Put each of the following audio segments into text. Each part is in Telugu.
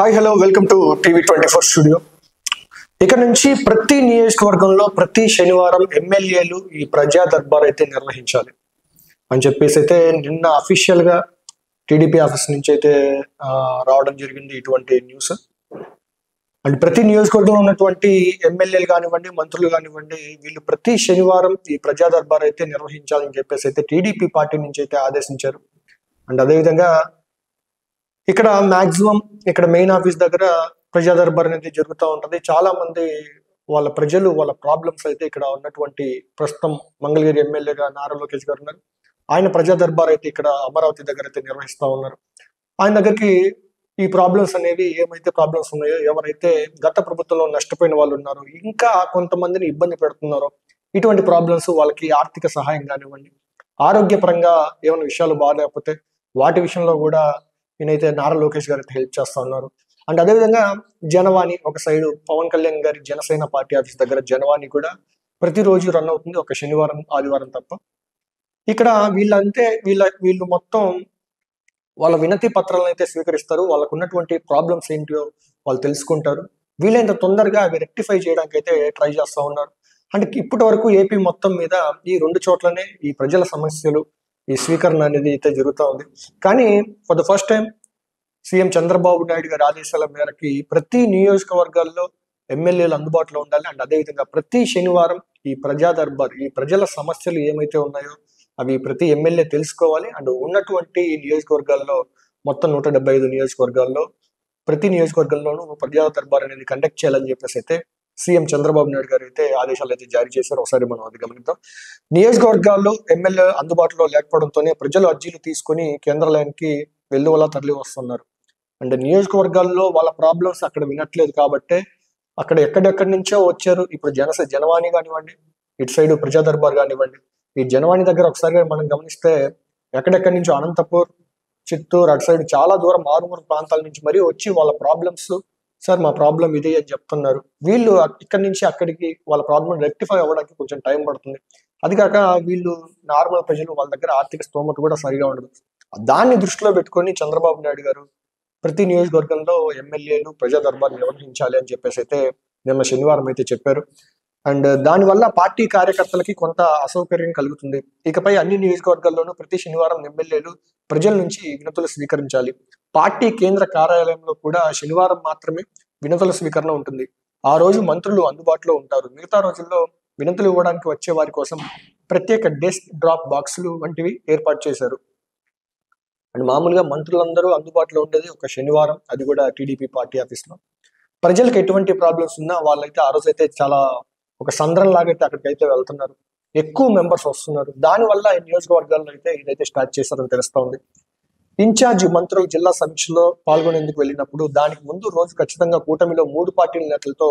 Hi hello welcome to TV 24 studio. ఇక నుంచి ప్రతి నియోజకవర్గంలో ప్రతి శనివారం ఎమ్మెల్యేలు ఈ ప్రజా దర్బార్ అయితే నిర్వహించాలి అని చెప్పేసి అయితే నిన్న అఫీషియల్ గా టీడీపీ ఆఫీస్ నుంచి అయితే రావడం జరిగింది ఇటువంటి న్యూస్. అండ్ ప్రతి నియోజకవర్గంలో ఉన్నటువంటి ఎమ్మెల్యేలు కానివ్వండి, మంత్రులు కానివ్వండి, వీళ్ళు ప్రతి శనివారం ఈ ప్రజా దర్బార్ అయితే నిర్వహించాలని చెప్పేసి అయితే టీడీపీ పార్టీ నుంచి అయితే ఆదేశించారు. అండ్ అదేవిధంగా ఇక్కడ మాక్సిమం ఇక్కడ మెయిన్ ఆఫీస్ దగ్గర ప్రజా దర్బార్ అనేది జరుగుతూ ఉంటది. చాలా మంది వాళ్ళ ప్రజలు వాళ్ళ ప్రాబ్లమ్స్ అయితే ఇక్కడ ఉన్నటువంటి ప్రస్తుతం మంగళగిరి ఎమ్మెల్యేగా నారా లోకేష్ గారు ఉన్నారు. ఆయన ప్రజా దర్బార్ అయితే ఇక్కడ అమరావతి దగ్గర అయితే నిర్వహిస్తా ఉన్నారు. ఆయన దగ్గరికి ఈ ప్రాబ్లమ్స్ అనేవి ఏమైతే ప్రాబ్లమ్స్ ఉన్నాయో, ఎవరైతే గత ప్రభుత్వంలో నష్టపోయిన వాళ్ళు ఉన్నారో, ఇంకా కొంతమందిని ఇబ్బంది పెడుతున్నారో, ఇటువంటి ప్రాబ్లమ్స్ వాళ్ళకి ఆర్థిక సహాయం కానివ్వండి, ఆరోగ్యపరంగా ఏమైనా విషయాలు బాగాలేకపోతే వాటి విషయంలో కూడా ఈయనైతే నారా లోకేష్ గారు అయితే హెల్ప్ చేస్తా ఉన్నారు. అండ్ అదేవిధంగా జనవాణి ఒక సైడ్ పవన్ కళ్యాణ్ గారి జనసేన పార్టీ ఆఫీస్ దగ్గర జనవాణి కూడా ప్రతిరోజు రన్ అవుతుంది, ఒక శనివారం ఆదివారం తప్ప. ఇక్కడ వీళ్ళు మొత్తం వాళ్ళ వినతి పత్రాలను అయితే స్వీకరిస్తారు. వాళ్ళకు ఉన్నటువంటి ప్రాబ్లమ్స్ ఏంటో వాళ్ళు తెలుసుకుంటారు. వీలైనంత తొందరగా అవి రెక్టిఫై చేయడానికి అయితే ట్రై చేస్తూ ఉన్నారు. అంటే ఇప్పటి వరకు ఏపీ మొత్తం మీద ఈ రెండు చోట్లనే ఈ ప్రజల సమస్యలు ఈ స్వీకరణ అనేది అయితే జరుగుతూ ఉంది. కానీ for the first time CM Chandrababu Naidu గారి ఆదేశాల మేరకి ప్రతి నియోజకవర్గాల్లో ఎమ్మెల్యేలు అందుబాటులో ఉండాలి. అండ్ అదేవిధంగా ప్రతి శనివారం ఈ ప్రజా దర్బార్, ఈ ప్రజల సమస్యలు ఏమైతే ఉన్నాయో అవి ప్రతి ఎమ్మెల్యే తెలుసుకోవాలి. అండ్ ఉన్నటువంటి ఈ నియోజకవర్గాల్లో మొత్తం 175 నియోజకవర్గాల్లో ప్రతి నియోజకవర్గంలోనూ ప్రజా దర్బార్ అనేది కండక్ట్ చేయాలని చెప్పేసి అయితే సీఎం చంద్రబాబు నాయుడు గారు అయితే ఆదేశాలు అయితే జారీ చేశారు. ఒకసారి మనం అది గమనిద్దాం. నియోజకవర్గాల్లో ఎమ్మెల్యే అందుబాటులో లేకపోవడంతోనే ప్రజలు అర్జీలు తీసుకొని కేంద్రాలయానికి వెల్లువలా తరలి వస్తున్నారు. అండ్ నియోజకవర్గాల్లో వాళ్ళ ప్రాబ్లమ్స్ అక్కడ వినట్లేదు కాబట్టి అక్కడ ఎక్కడెక్కడి నుంచో వచ్చారు. ఇప్పుడు జనవాణి కానివ్వండి, ఇటు సైడ్ ప్రజా దర్బార్ కానివ్వండి, ఈ జనవాణి దగ్గర ఒకసారి మనం గమనిస్తే ఎక్కడెక్కడి నుంచో అనంతపూర్, చిత్తూరు అటు సైడ్ చాలా దూరం మారుమూరు ప్రాంతాల నుంచి మరీ వచ్చి వాళ్ళ ప్రాబ్లమ్స్, సార్ మా ప్రాబ్లం ఇది అని చెప్తున్నారు. వీళ్ళు ఇక్కడి నుంచి అక్కడికి వాళ్ళ ప్రాబ్లం రెక్టిఫై అవ్వడానికి కొంచెం టైం పడుతుంది. అది కాక వీళ్ళు నార్మల్ ప్రజలు, వాళ్ళ దగ్గర ఆర్థిక స్తోమత కూడా సరిగా ఉండదు. దాన్ని దృష్టిలో పెట్టుకొని చంద్రబాబు నాయుడు గారు ప్రతి నియోజకవర్గంలో ఎమ్మెల్యేలు ప్రజా దర్బార్ నిర్వహించాలి అని చెప్పేసి అయితే నిన్న శనివారం అయితే చెప్పారు. అండ్ దానివల్ల పార్టీ కార్యకర్తలకి కొంత అసౌకర్యం కలుగుతుంది. ఇకపై అన్ని నియోజకవర్గాల్లోనూ ప్రతి శనివారం ఎమ్మెల్యేలు ప్రజల నుంచి వినతులు స్వీకరించాలి. పార్టీ కేంద్ర కార్యాలయంలో కూడా శనివారం మాత్రమే వినతుల స్వీకరణ ఉంటుంది. ఆ రోజు మంత్రులు అందుబాటులో ఉంటారు. మిగతా రోజుల్లో వినతులు ఇవ్వడానికి వచ్చే వారి కోసం ప్రత్యేక డెస్క్ డ్రాప్ బాక్సులు వంటివి ఏర్పాటు చేశారు. అండ్ మామూలుగా మంత్రులందరూ అందుబాటులో ఉండేది ఒక శనివారం, అది కూడా టీడీపీ పార్టీ ఆఫీస్లో. ప్రజలకు ఎటువంటి ప్రాబ్లమ్స్ ఉన్నా వాళ్ళైతే ఆ రోజు అయితే చాలా ఒక సంద్రం లాగైతే అక్కడికైతే వెళ్తున్నారు. ఎక్కువ మెంబర్స్ వస్తున్నారు. దానివల్ల ఈ నియోజకవర్గాల్లో అయితే ఇదైతే స్టార్ట్ చేశారని తెలుస్తా ఉంది. ఇన్ఛార్జి మంత్రులు జిల్లా సమీక్షలో పాల్గొనేందుకు వెళ్ళినప్పుడు దానికి ముందు రోజు ఖచ్చితంగా కూటమిలో 3 పార్టీల నేతలతో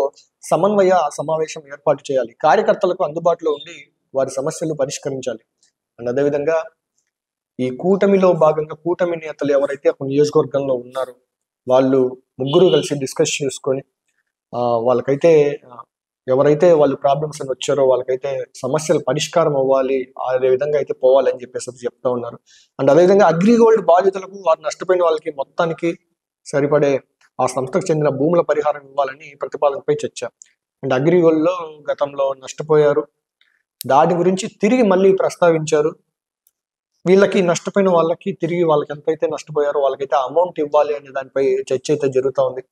సమన్వయ సమావేశం ఏర్పాటు చేయాలి. కార్యకర్తలకు అందుబాటులో ఉండి వారి సమస్యలు పరిష్కరించాలి. అండ్ అదేవిధంగా ఈ కూటమిలో భాగంగా కూటమి నేతలు ఎవరైతే ఒక నియోజకవర్గంలో ఉన్నారో వాళ్ళు ముగ్గురు కలిసి డిస్కస్ చేసుకొని వాళ్ళకైతే ఎవరైతే వాళ్ళు ప్రాబ్లమ్స్ అని వచ్చారో వాళ్ళకైతే సమస్యలు పరిష్కారం అవ్వాలి, అదే విధంగా అయితే పోవాలని చెప్పేసి చెప్తా ఉన్నారు. అండ్ అదేవిధంగా అగ్రిగోల్డ్ బాధితులకు, వారు నష్టపోయిన వాళ్ళకి మొత్తానికి సరిపడే ఆ సంస్థకు చెందిన భూముల పరిహారం ఇవ్వాలని ప్రతిపాదనపై చర్చ. అండ్ అగ్రిగోల్డ్లో గతంలో నష్టపోయారు, దాని గురించి తిరిగి మళ్ళీ ప్రస్తావించారు. వీళ్ళకి నష్టపోయిన వాళ్ళకి తిరిగి వాళ్ళకి ఎంతైతే నష్టపోయారో వాళ్ళకైతే అమౌంట్ ఇవ్వాలి అనే దానిపై చర్చ అయితే జరుగుతూ ఉంది.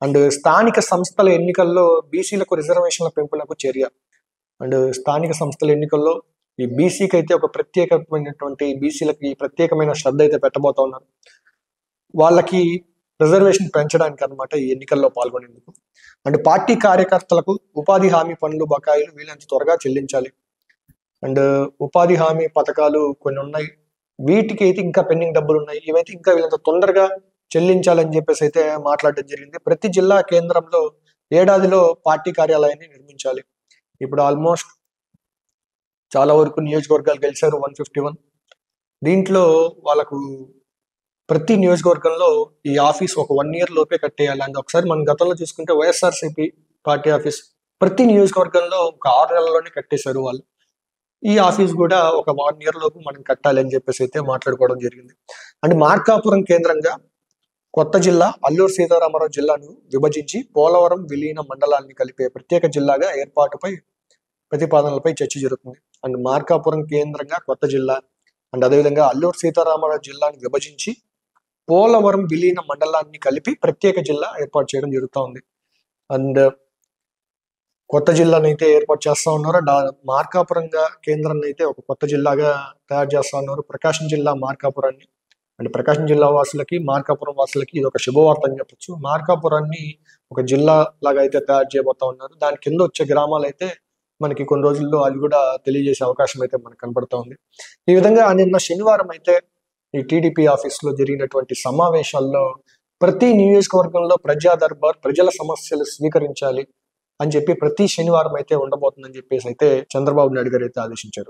అండ్ స్థానిక సంస్థల ఎన్నికల్లో బీసీలకు రిజర్వేషన్ల పెంపులకు చర్య. అండ్ స్థానిక సంస్థల ఎన్నికల్లో ఈ బీసీకి అయితే ఒక ప్రత్యేకమైనటువంటి బీసీలకి ప్రత్యేకమైన శ్రద్ధ అయితే పెట్టబోతా ఉన్నారు. వాళ్ళకి రిజర్వేషన్ పెంచడానికి అన్నమాట ఈ ఎన్నికల్లో పాల్గొనేందుకు. అండ్ పార్టీ కార్యకర్తలకు ఉపాధి హామీ పనులు బకాయిలు వీళ్ళంత త్వరగా చెల్లించాలి. అండ్ ఉపాధి హామీ పథకాలు కొన్ని ఉన్నాయి, వీటికి అయితే ఇంకా పెండింగ్ డబ్బులు ఉన్నాయి. ఇవైతే ఇంకా వీళ్ళంత తొందరగా చెల్లించాలని చెప్పేసి అయితే మాట్లాడడం జరిగింది. ప్రతి జిల్లా కేంద్రంలో ఏడాదిలో పార్టీ కార్యాలయాన్ని నిర్మించాలి. ఇప్పుడు ఆల్మోస్ట్ చాలా వరకు నియోజకవర్గాలు గెలిచారు 151. దీంట్లో వాళ్ళకు ప్రతి నియోజకవర్గంలో ఈ ఆఫీస్ ఒక 1 year లోపే కట్టేయాలి. అండ్ ఒకసారి మనం గతంలో చూసుకుంటే వైఎస్ఆర్సీపీ పార్టీ ఆఫీస్ ప్రతి నియోజకవర్గంలో ఒక 6 నెలల్లోనే కట్టేశారు వాళ్ళు. ఈ ఆఫీస్ కూడా ఒక 1 year లోపు మనం కట్టాలి అని చెప్పేసి అయితే మాట్లాడుకోవడం జరిగింది. అండ్ మార్కాపురం కేంద్రంగా కొత్త జిల్లా అల్లూరు సీతారామరాజు జిల్లాను విభజించి పోలవరం విలీన మండలాన్ని కలిపే ప్రత్యేక జిల్లాగా ఏర్పాటుపై ప్రతిపాదనలపై చర్చ జరుగుతుంది. అండ్ మార్కాపురం కేంద్రంగా కొత్త జిల్లా అండ్ అదేవిధంగా అల్లూరు సీతారామరాజు జిల్లాను విభజించి పోలవరం విలీన మండలాన్ని కలిపి ప్రత్యేక జిల్లా ఏర్పాటు చేయడం జరుగుతూ ఉంది. అండ్ కొత్త జిల్లాను అయితే ఏర్పాటు చేస్తా ఉన్నారు. మార్కాపురంగా కేంద్రాన్ని అయితే ఒక కొత్త జిల్లాగా తయారు చేస్తా ఉన్నారు. ప్రకాశం జిల్లా మార్కాపురాన్ని అండ్ ప్రకాశం జిల్లా వాసులకి మార్కాపురం వాసులకి ఇది ఒక శుభవార్త అని చెప్పొచ్చు. మార్కాపురాన్ని ఒక జిల్లా లాగా అయితే తయారు చేయబోతా ఉన్నారు. దాని కింద వచ్చే గ్రామాలు అయితే మనకి కొన్ని రోజుల్లో అది కూడా తెలియజేసే అవకాశం అయితే మనకు కనబడతా ఉంది. ఈ విధంగా నిన్న శనివారం అయితే ఈ టీడీపీ ఆఫీసులో జరిగినటువంటి సమావేశాల్లో ప్రతి నియోజకవర్గంలో ప్రజా దర్బార్, ప్రజల సమస్యలు స్వీకరించాలి అని చెప్పి ప్రతి శనివారం అయితే ఉండబోతుందని చెప్పేసి అయితే చంద్రబాబు నాయుడు గారు అయితే ఆదేశించారు.